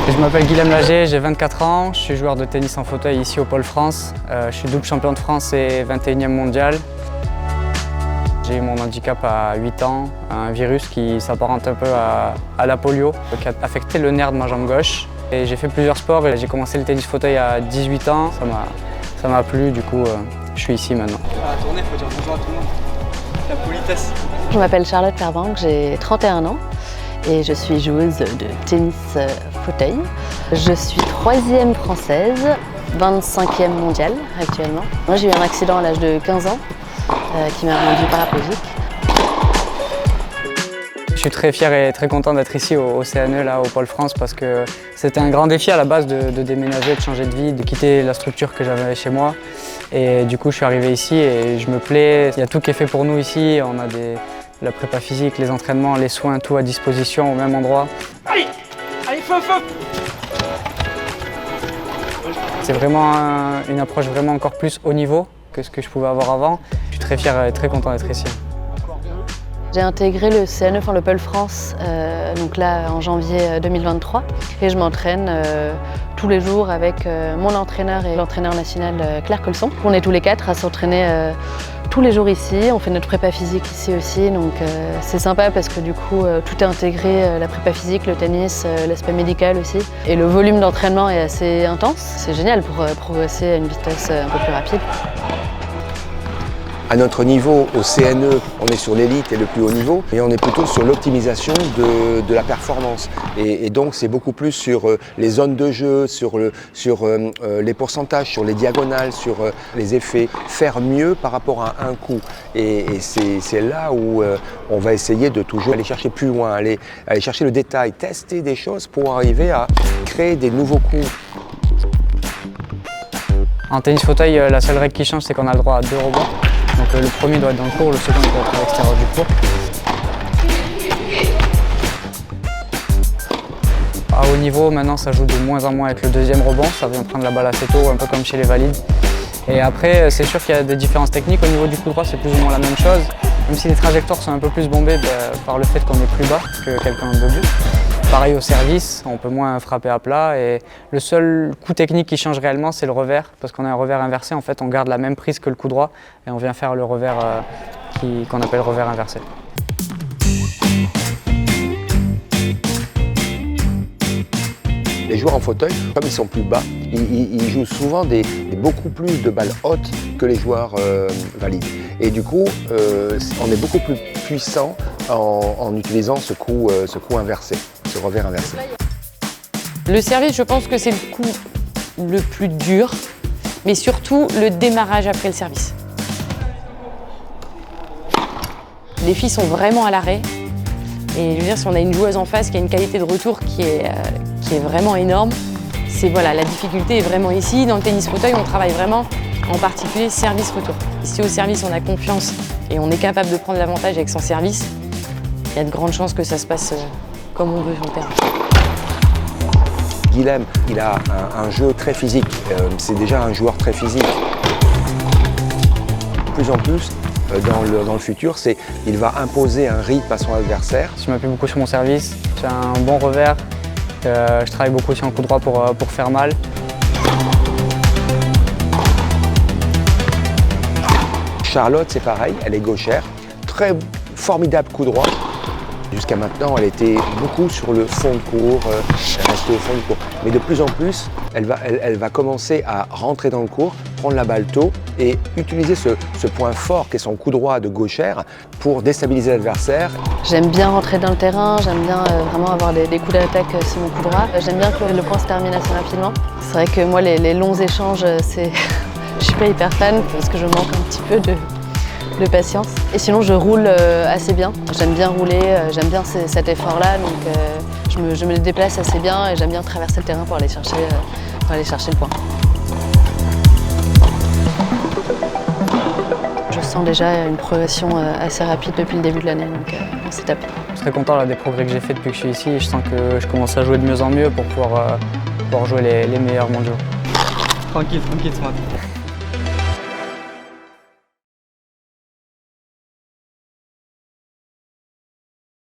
Je m'appelle Guilhem Lager, j'ai 24 ans, je suis joueur de tennis en fauteuil ici au Pôle France. Je suis double champion de France et 21e mondial. J'ai eu mon handicap à 8 ans, un virus qui s'apparente un peu à la polio, qui a affecté le nerf de ma jambe gauche. Et j'ai fait plusieurs sports et j'ai commencé le tennis fauteuil à 18 ans. Ça m'a plu, du coup je suis ici maintenant. À la tournée, il faut dire bonjour à tout le monde. La politesse. Je m'appelle Charlotte Perbanque, j'ai 31 ans et je suis joueuse de tennis fauteuil. Je suis 3e française, 25e mondiale actuellement. Moi j'ai eu un accident à l'âge de 15 ans qui m'a rendu paraplégique. Je suis très fier et très content d'être ici au CNE, là, au Pôle France, parce que c'était un grand défi à la base de déménager, de changer de vie, de quitter la structure que j'avais chez moi. Et du coup, je suis arrivé ici et je me plais. Il y a tout qui est fait pour nous ici. On a la prépa physique, les entraînements, les soins, tout à disposition au même endroit. Allez, feu. C'est vraiment une approche vraiment encore plus haut niveau que ce que je pouvais avoir avant. Je suis très fier et très content d'être ici. J'ai intégré le CNE, le Pôle France, donc là en janvier 2023, et je m'entraîne tous les jours avec mon entraîneur et l'entraîneur national Claire Colson. On est tous les 4 à s'entraîner tous les jours ici, on fait notre prépa physique ici aussi, donc c'est sympa parce que du coup tout est intégré, la prépa physique, le tennis, l'aspect médical aussi. Et le volume d'entraînement est assez intense, c'est génial pour progresser à une vitesse un peu plus rapide. À notre niveau, au CNE, on est sur l'élite et le plus haut niveau, et on est plutôt sur l'optimisation de la performance. Et donc c'est beaucoup plus sur les zones de jeu, sur les pourcentages, sur les diagonales, sur les effets. Faire mieux par rapport à un coup. Et c'est là où on va essayer de toujours aller chercher plus loin, aller chercher le détail, tester des choses pour arriver à créer des nouveaux coups. En tennis fauteuil, la seule règle qui change, c'est qu'on a le droit à 2 rebonds. Donc le premier doit être dans le court, le second doit être à l'extérieur du court. À haut niveau, maintenant, ça joue de moins en moins avec le deuxième rebond. Ça vient prendre la balle assez tôt, un peu comme chez les valides. Et après, c'est sûr qu'il y a des différences techniques. Au niveau du coup droit, c'est plus ou moins la même chose. Même si les trajectoires sont un peu plus bombées par le fait qu'on est plus bas que quelqu'un de debout. Pareil au service, on peut moins frapper à plat et le seul coup technique qui change réellement, c'est le revers. Parce qu'on a un revers inversé, en fait, on garde la même prise que le coup droit et on vient faire le revers qu'on appelle revers inversé. Les joueurs en fauteuil, comme ils sont plus bas, ils jouent souvent beaucoup plus de balles hautes que les joueurs valides. Et du coup, on est beaucoup plus puissant en utilisant ce coup inversé, ce revers inversé. Le service, je pense que c'est le coup le plus dur, mais surtout le démarrage après le service. Les filles sont vraiment à l'arrêt. Et je veux dire, si on a une joueuse en face qui a une qualité de retour qui est vraiment énorme, la difficulté est vraiment ici. Dans le tennis fauteuil, on travaille vraiment en particulier service-retour. Si au service on a confiance et on est capable de prendre l'avantage avec son service, il y a de grandes chances que ça se passe comme on veut sur le terrain. Guilhem, il a un jeu très physique, c'est déjà un joueur très physique. De plus en plus, dans le futur, il va imposer un rythme à son adversaire. Je m'appuie beaucoup sur mon service, j'ai un bon revers, je travaille beaucoup sur un coup droit pour faire mal. Charlotte, c'est pareil, elle est gauchère, très formidable coup droit. Jusqu'à maintenant, elle était beaucoup sur le fond de court, elle restait au fond du court. Mais de plus en plus, elle va commencer à rentrer dans le court, prendre la balle tôt et utiliser ce point fort qu'est son coup droit de gauchère pour déstabiliser l'adversaire. J'aime bien rentrer dans le terrain, j'aime bien vraiment avoir des coups d'attaque sur mon coup droit. J'aime bien que le point se termine assez rapidement. C'est vrai que moi, les longs échanges, je suis pas hyper fan parce que je manque un petit peu de patience. Et sinon, je roule assez bien. J'aime bien rouler, j'aime bien cet effort-là, donc je me déplace assez bien et j'aime bien traverser le terrain pour aller chercher le point. Je sens déjà une progression assez rapide depuis le début de l'année, donc c'est top. Je suis très content là, des progrès que j'ai fait depuis que je suis ici et je sens que je commence à jouer de mieux en mieux pour pouvoir jouer les meilleurs mondiaux. Tranquille ce matin.